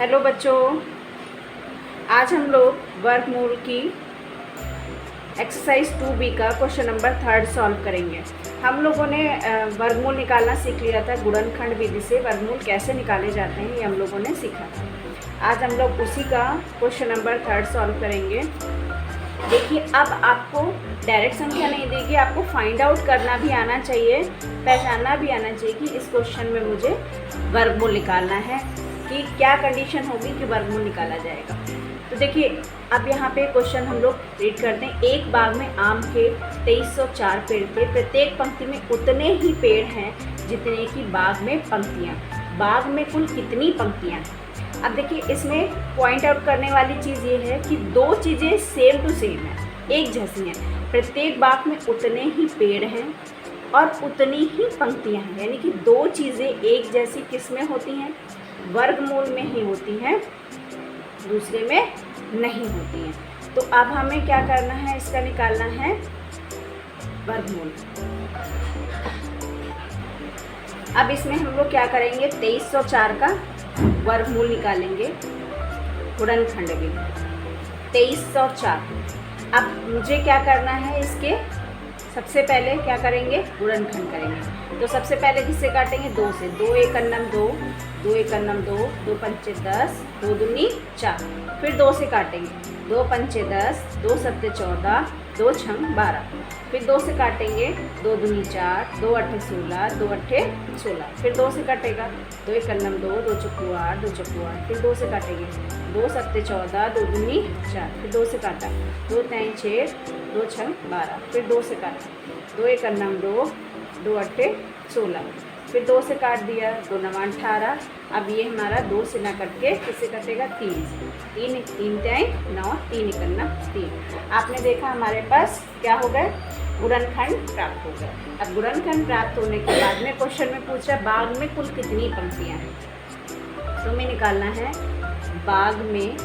Hello बच्चों, आज हम लोग वर्गमूल की एक्सरसाइज 2B का क्वेश्चन नंबर 3 सॉल्व करेंगे। हम लोगों ने वर्गमूल निकालना सीख लिया था। गुणनखंड विधि से वर्गमूल कैसे निकाले जाते हैं ये हम लोगों ने सीखा था। आज हम लोग उसी का क्वेश्चन नंबर 3 सॉल्व करेंगे। देखिए, अब आपको डायरेक्ट संख्या नहीं देगी, आपको फाइंड आउट करना भी आना चाहिए, पहचानना भी आना चाहिए कि इस क्वेश्चन में मुझे वर्गमूल निकालना है, कि क्या कंडीशन होगी कि वर्गमूल निकाला जाएगा। तो देखिए, अब यहाँ पे क्वेश्चन हम लोग रीड करते हैं। एक बाग में आम के 2304 पेड़ थे। प्रत्येक पंक्ति में उतने ही पेड़ हैं जितने की बाग में पंक्तियाँ। बाग में कुल कितनी पंक्तियाँ हैं? अब देखिए, इसमें पॉइंट आउट करने वाली चीज़ ये है कि दो चीज़ें सेम टू सेम है, एक जैसी हैं। प्रत्येक बाग में उतने ही पेड़ हैं और उतनी ही पंक्तियाँ हैं, यानी कि दो चीज़ें एक जैसी किस में होती हैं? वर्गमूल में ही होती हैं, दूसरे में नहीं होती हैं। तो अब हमें क्या करना है? इसका निकालना है वर्गमूल। अब इसमें हम लोग क्या करेंगे? 2304 का वर्गमूल निकालेंगे गुणनखंड में। 2304। अब मुझे क्या करना है? इसके सबसे पहले क्या करेंगे? गुणनखंड करेंगे। तो सबसे पहले किससे काटेंगे? 2 से। 2 एक अन्नम 2, 2 एक अन्नम 2, 2 पंचे 10, 2 दूनी 4। फिर 2 से काटेंगे। 2 पंचे 10, 2 सत्ते 14, 2 छंग 12। फिर 2 से काटेंगे। 2 दूनी 4, 2 अट्ठे 16, 2 अट्ठे 16। फिर 2 से काटेगा। 2 एक अन्नम 2, 2 चक्कू 8, 2 चक्कू 8। फिर 2 से काटेंगे। 2 सत्ते 14, 2 दूनी 4। फिर 2 से काटा। 2 तैं 6, 2 छंग 12। फिर 2 से काटा। 2 एक अन्नम 2, 2 अट्ठे 16। फिर 2 से काट दिया। 2 नवा 18। अब ये हमारा 2 से ना कट के किससे कटेगा? 3 से। 3 तैं 9, 3 एक अन्नम 3। आपने देखा हमारे पास क्या हो गया? गुणनखंड प्राप्त हो गया। अब गुणनखंड प्राप्त होने के बाद में क्वेश्चन में पूछ रहा है बाग में कुल कितनी पंक्तियां हैं। तो हमें निकालना है बाग में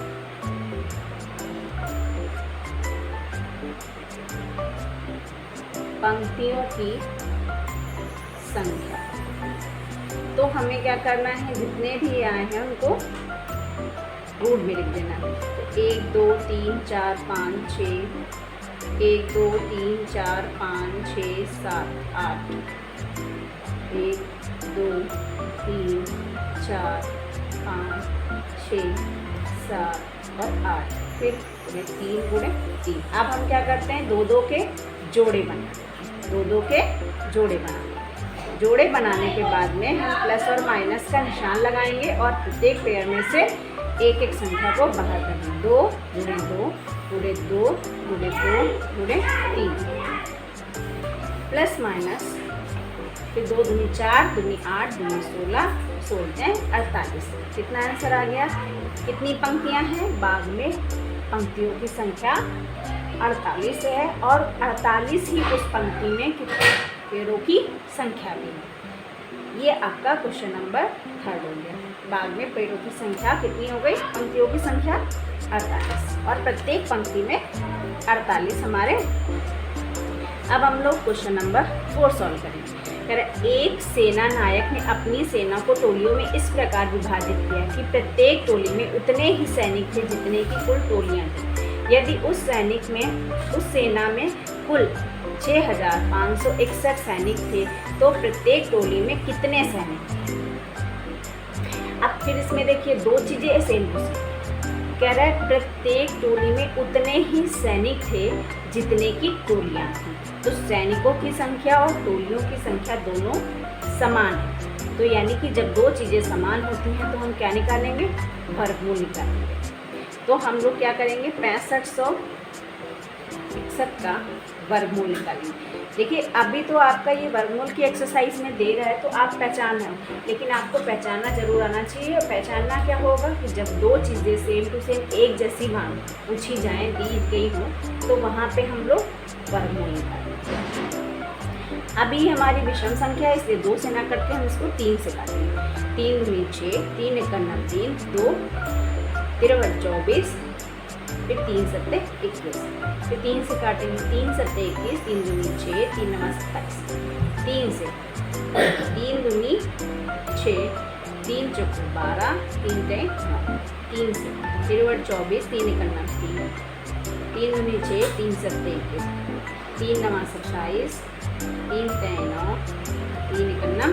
पंक्तियों की संख्या। तो हमें क्या करना है? जितने भी आए हैं उनको रूट में लिख देना। तो 1 2 3 4 5 6, 1 2 3 4 5 6 7 8, 1 2 3 4 5 6 7 और 8। फिर 3 गुणे 3। अब हम क्या करते हैं? 2 2 के जोड़े बनाते हैं। 2 2 के जोड़े बनाते हैं। जोड़े बनाने के बाद में हम प्लस और माइनस का निशान लगाएंगे और प्रत्येक पेयर में से एक एक संख्या को बाहर करेंगे। 2 गुणे 2 गुणे 2 गुणे 2 गुणे 3 प्लस माइनस। फिर 2 दूनी 4, दूनी 8, दूनी 16, 16 48। कितना आंसर आ गया? कितनी पंक्तियां हैं? बाग में पंक्तियों की संख्या 48 है और 48 ही उस पंक्ति में कितने पेड़ों की संख्या भी है। ये आपका क्वेश्चन नंबर 3 हो गया। बाग में पेड़ों की संख्या कितनी हो गई? पंक्तियों की संख्या 48 और प्रत्येक पंक्ति में 48 हमारे। अब हम लोग क्वेश्चन नंबर 4 सॉल्व करेंगे। कह रहे एक सेना नायक ने अपनी सेना को टोलियों में इस प्रकार विभाजित किया कि प्रत्येक टोली में उतने ही सैनिक थे जितने की कुल टोलियां थी। यदि उस सेना में कुल 6561 सैनिक थे तो प्रत्येक टोली में कितने सैनिक थे? अब फिर इसमें देखिए दो चीजें सेम टू सेम। कह रहा है प्रत्येक टोली में उतने ही सैनिक थे जितने की टोलियां थी। तो सैनिकों की संख्या और टोलियों की संख्या दोनों समान है। तो यानी कि जब दो चीजें समान होती हैं तो हम क्या निकालेंगे? वर्गमूल निकालेंगे। तो हम लोग क्या करेंगे? 6561 का वर्गमूल निकालेंगे। देखिए, अभी तो आपका ये वर्गमूल की एक्सरसाइज में दे रहा है तो आप पहचान रहे हो, लेकिन आपको पहचानना जरूर आना चाहिए। और पहचानना क्या होगा कि जब दो चीज़ें सेम टू सेम एक जैसी मांग पूछी जाएँ, दी गई हो, तो वहाँ पे हम लोग वर्गमूल निकालेंगे। अभी हमारी विषम संख्या है इसलिए 2 से ना करके हम इसको 3 से काटेंगे। 3 दूनी 6, 3 एक अन्नम 3, 2 तिरवट 24, फिर 3 सत्ते 21। फिर 3 से काटेंगे। 3 सत्ते 21, 3 दूनी 6, 3 नवा 27। 3 से 3 दूनी 6, 3 चौको 12, 3 टें 9, 3 से फिर वर्ड 24, 3 एकम 3, 3 दूनी 6, 3 सत्ते 21, 3 नवा 27, 3 टें 9, 3 एकम 9।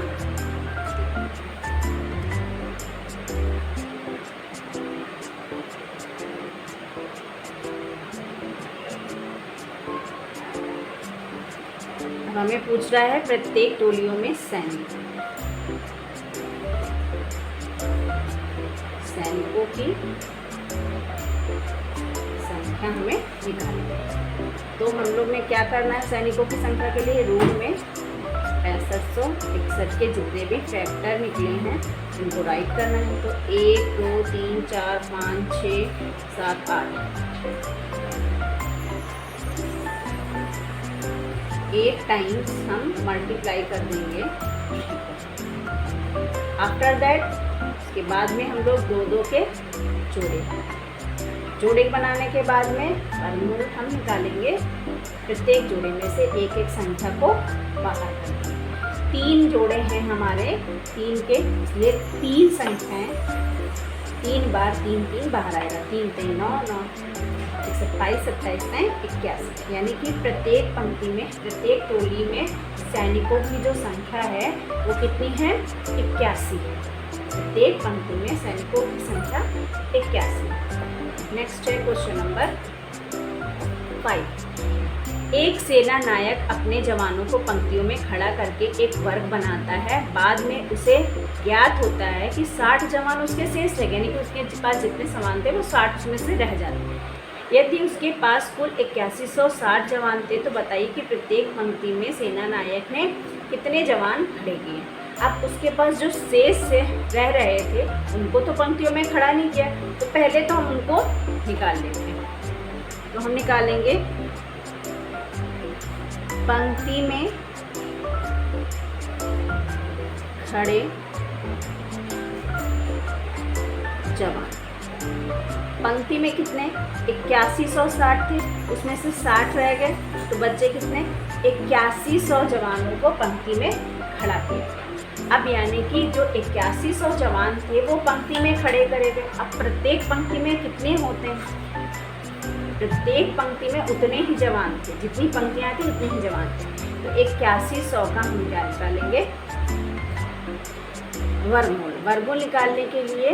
हमें पूछ रहा है प्रत्येक टोलियों में सैनिकों की संख्या हमें निकालनी है। तो हम लोग ने क्या करना है, सैनिकों की संख्या के लिए रूल में 6561 के जितने भी फैक्टर निकले हैं इनको राइट करना है। तो 1 2 3 4 5 6 7 8 8 टाइम्स हम मल्टीप्लाई कर देंगे। आफ्टर दैट उसके बाद में हम लोग 2 के जोड़े बनाने के बाद में वर्गमूल हम निकालेंगे। प्रत्येक जोड़े में से एक एक संख्या को बाहर करेंगे। 3 जोड़े हैं हमारे, 3 के लिए 3 संख्याएं 3 बार 3 3 बाहर आएगा। 3 3 9 9 27 27 81, यानी कि प्रत्येक पंक्ति में प्रत्येक टोली में सैनिकों की जो संख्या है वो कितनी है, 81 है। प्रत्येक पंक्ति में सैनिकों की संख्या 81। नेक्स्ट है क्वेश्चन नंबर 5। एक सेना नायक अपने जवानों को पंक्तियों में खड़ा करके एक वर्ग बनाता है। बाद में उसे ज्ञात होता है कि 60 जवान उसके शेष रह गए, यानी कि उसके पास जितने समान थे वो 60 में से रह जाते हैं। यदि उसके पास कुल 8160 जवान थे तो बताइए कि प्रत्येक पंक्ति में सेना नायक ने कितने जवान खड़े किए। अब उसके पास जो शेष से रह रहे थे उनको तो पंक्तियों में खड़ा नहीं किया, तो पहले तो हम उनको निकाल लेंगे। तो हम निकालेंगे पंक्ति में खड़े जवान। पंक्ति में कितने 8160 थे, उसमें से 60 रह गए, तो बच्चे कितने 8100 जवानों को पंक्ति में खड़ा किया। अब यानी कि जो 8100 जवान थे वो पंक्ति में खड़े करे गए। अब प्रत्येक पंक्ति में कितने होते हैं, प्रत्येक पंक्ति में उतने ही जवान थे, जितनी पंक्तियां थी उतने ही जवान थे। तो 8100 का हम क्या निकालेंगे, वर्गमूल निकालने के लिए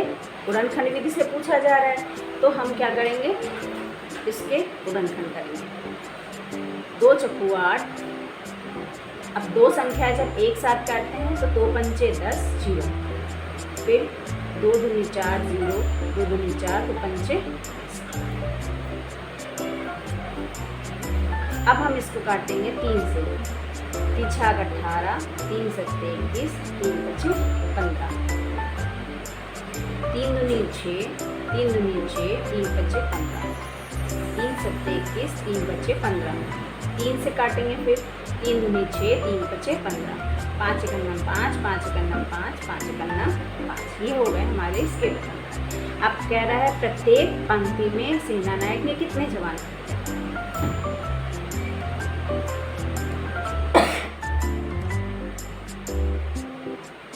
गुणनखंड विधि से पूछा जा रहा है, तो हम क्या करेंगे, इसके गुणनखंड करेंगे। 2 चौको 8। अब 2 संख्या जब एक साथ काटते हैं तो 2 पंचे 10 0, फिर 2 दूनी 4 0, 2 दूनी 4 तो पंचे। अब हम इसको काटेंगे 3 से, 3 छाक 18, 3 सत्ते 21, 3 बचे 15, 3 दूनी 6, 3 दूनी 6, 3 बचे 15, 3 सत्ते 21, 3 बचे 15, 3 से काटेंगे फिर 3 दूनी 6, 3 बचे 15, 5 एकम 5, 5 एकम 5, 5 एकम 5। ये हो गए हमारे इसके बटन। अब कह रहा है प्रत्येक पंक्ति में सेना नायक ने कितने जवान खड़े।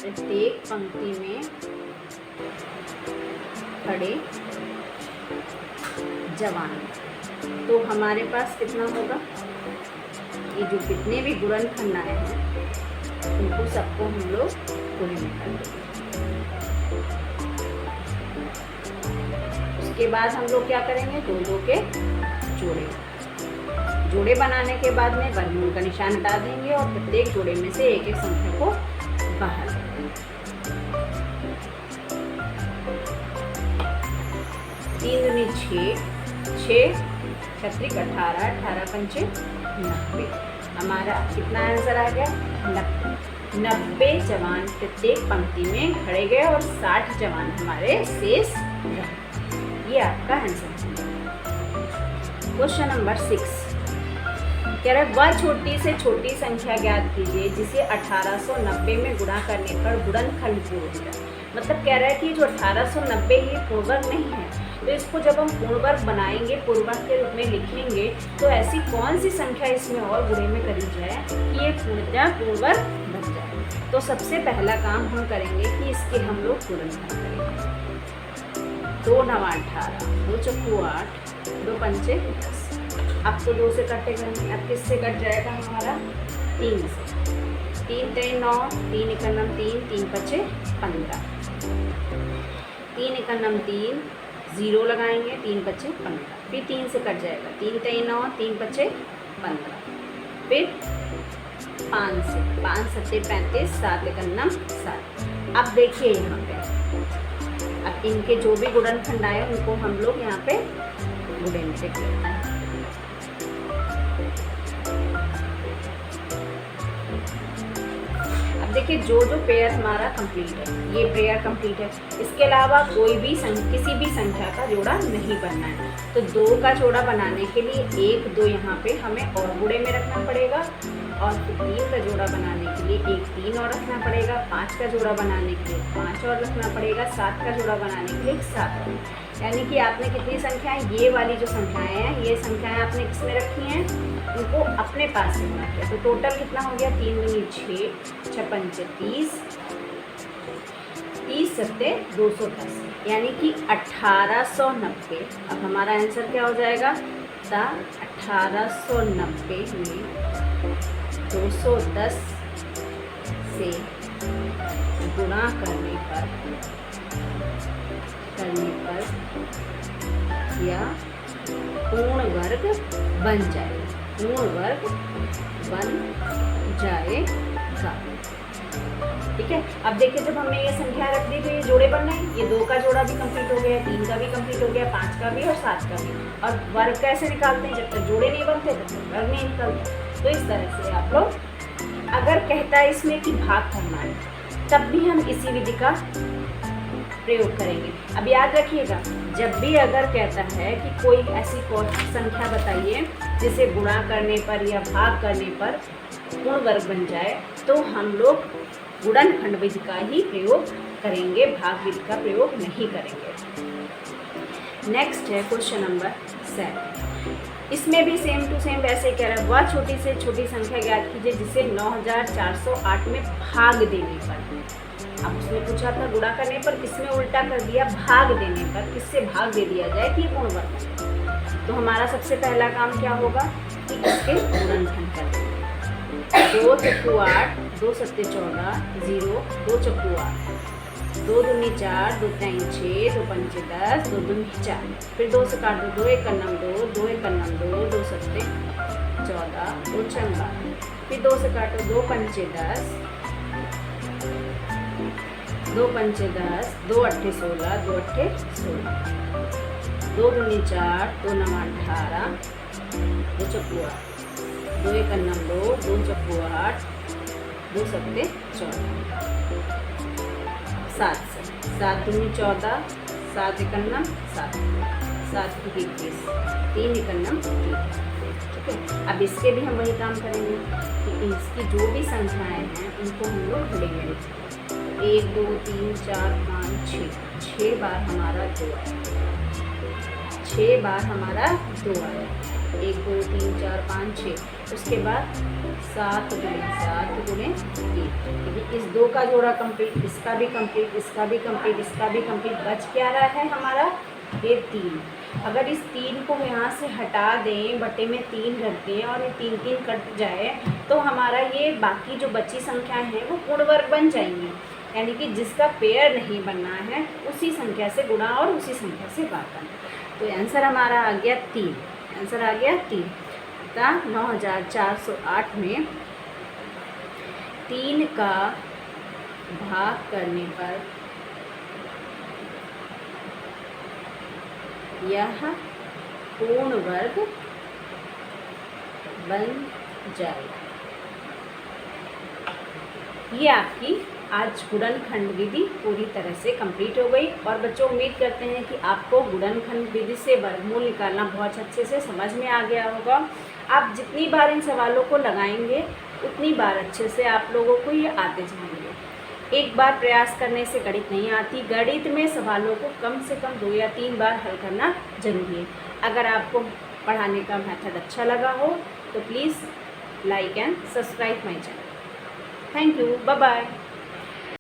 प्रत्येक पंक्ति में खड़े जवान, तो हमारे पास कितना होगा, ये जो कितने भी गुणनखंड आए हैं उनको सबको हम लोग गुणे में कर देंगे। उसके बाद हम लोग क्या करेंगे, 2 के जोड़े बनाने के बाद में वर्गमूल का निशान हटा देंगे और प्रत्येक जोड़े में से एक एक संख्या को बाहर लेंगे। 3 दूनी 6, 6 छत्रिक 18, 18 पंचे 90। हमारा कितना आंसर आ गया, 90 जवान प्रत्येक पंक्ति में खड़े गए और 60 जवान हमारे शेष रहे। ये आपका आंसर है। क्वेश्चन नंबर 6 कह रहा है वह छोटी से छोटी संख्या ज्ञात कीजिए जिसे 1890 में गुणा करने पर गुणनखंड पूर्ण हो जाए। मतलब कह रहा है कि जो 1890 ये पूर्ण वर्ग नहीं है, तो इसको जब हम पूर्ण वर्ग बनाएंगे, पूर्ण वर्ग के रूप में लिखेंगे, तो ऐसी कौन सी संख्या इसमें और गुणे में करी जाए कि ये पूर्णतः पूर्ण वर्ग बन जाए। तो सबसे पहला काम हम करेंगे कि इसके हम लोग गुणनखंड करेंगे। 2 9 18, 2 चक्कू 8, 2 पंचे 10। अब तो 2 से कटेगा, अब किससे कट जाएगा हमारा? 3 से। 3 3 9, 3 एकन्नम 3, 3 पचे 15, 3 एकन्नम 3, 0 लगाएंगे, 3 पचे 15, फिर 3 से कट जाएगा, 3 3 9, 3 पचे 15, फिर 5 से, 5 सत्ते 35, 7 एकन्नम 7। अब देखिए यहाँ पे, अब इनके जो भी गुणनखंड आए उनको हम लोग यहाँ पे गुणे में लिख लेते हैं। अब देखिए जो पेयर हमारा कंप्लीट है, ये पेयर कंप्लीट है। इसके अलावा कोई भी किसी भी संख्या का जोड़ा नहीं बनना है। तो 2 का जोड़ा बनाने के लिए 1 2 यहाँ पे हमें और गुणे में रखना पड़ेगा, और फिर 3 का जोड़ा बनाने के लिए 1 3 और रखना पड़ेगा, 5 का जोड़ा बनाने के लिए 5 और रखना पड़ेगा, 7 का जोड़ा बनाने के लिए 7 और। यानी कि आपने कितनी संख्याएं, ये वाली जो संख्याएं हैं, ये संख्याएं आपने किस में रखी हैं? इनको अपने पास में रखा है। तो टोटल कितना हो गया? 3 दूनी 6, 6 पंचे 30, 30 सत्ते 210, यानी कि 1890। अब हमारा आंसर क्या हो जाएगा? 1890 में 210 से गुणा करने पर यह पूर्ण वर्ग बन जाएगा, पूर्ण वर्ग बन जाएगा। ठीक है। अब देखिए जब हमने ये संख्या रख दी तो ये जोड़े बन रहे हैं। ये 2 का जोड़ा भी कंप्लीट हो गया, 3 का भी कंप्लीट हो गया, 5 का भी और 7 का भी। और वर्ग कैसे निकालते हैं? जब तक जोड़े नहीं बनते तब तक वर्ग नहीं निकलता। तो इस तरह से आप लोग, अगर कहता है इसमें कि भाग करना है, तब भी हम इसी विधि का प्रयोग करेंगे। अब याद रखिएगा, जब भी अगर कहता है कि कोई ऐसी संख्या बताइए जिसे गुणा करने पर या भाग करने पर पूर्ण वर्ग बन जाए, तो हम लोग गुणनखंड विधि का ही प्रयोग करेंगे, भाग विधि का प्रयोग नहीं करेंगे। नेक्स्ट है क्वेश्चन नंबर 7। इसमें भी सेम टू सेम वैसे कह रहा है, वह छोटी से छोटी संख्या ज्ञात कीजिए जिसे 9408 में भाग देने पर। अब उसने पूछा था गुणा करने पर, किसमें उल्टा कर दिया? भाग देने पर। किससे भाग दे दिया जाए कि पूर्ण वर्ग बने। तो हमारा सबसे पहला काम क्या होगा कि इसके गुणनखंड कर देंगे। 2 चक्कू 8, 2 सत्ते 14, 0, 2 चक्कू 8, 2 दूनी 4, 2 तीन 6, 2 पंचे 10, 2 दूनी 4, फिर 2 से काट दो, 2 एकन्नम 2, 2 एकन्नम 2, 2 सत्ते 14, 2 छंग 12, फिर 2 से काटो, 2 पंचे 10, 2 पंचे 10, 2 अट्ठे 16, 2 अट्ठे 16, 2 दूनी 4, 2 नवा 18, 2 चक्कू 8, 2 एकन्नम 2, 2 चक्कू 8, 2 सत्ते 14, 7 से, 7 दूनी 14, 7 एकन्नम 7, 7 की 21, 3 एकन्नम 3। ठीक है। अब इसके भी हम वही काम करेंगे कि इसकी जो भी संख्याएं हैं उनको हम लोग गुणे में लिखेंगे। 1 2 3 4 5 6 बार हमारा 2 आया, 6 बार हमारा 2 आया। 1 2 3 4 5 6, उसके बाद 7 गुणे 7 गुणे 1। इस 2 का जोड़ा कंप्लीट, इसका भी कंप्लीट, इसका भी कंप्लीट, इसका भी कंप्लीट। बच क्या रहा है हमारा? ये 3। अगर इस 3 को यहाँ से हटा दें, बटे में 3 रख दें और ये 3 3 कट जाए, तो हमारा ये बाकी जो बची संख्याएं हैं वो पूर्ण वर्ग बन जाएंगी। यानी कि जिसका पेयर नहीं बनना है उसी संख्या से गुणा और उसी संख्या से भाग करना। तो आंसर हमारा आ गया 3। आंसर आ गया 3। अतः 9408 में 3 का भाग करने पर यह पूर्ण वर्ग बन जाएगा। ये आपकी आज गुणनखंड विधि पूरी तरह से कंप्लीट हो गई। और बच्चों उम्मीद करते हैं कि आपको गुणनखंड विधि से वर्गमूल निकालना बहुत अच्छे से समझ में आ गया होगा। आप जितनी बार इन सवालों को लगाएंगे उतनी बार अच्छे से आप लोगों को ये आते जाएंगे। एक बार प्रयास करने से गणित नहीं आती। गणित में सवालों को कम से कम 2 या 3 बार हल करना जरूरी है। अगर आपको पढ़ाने का मेथड अच्छा लगा हो तो please like and subscribe my channel. Thank you, bye bye.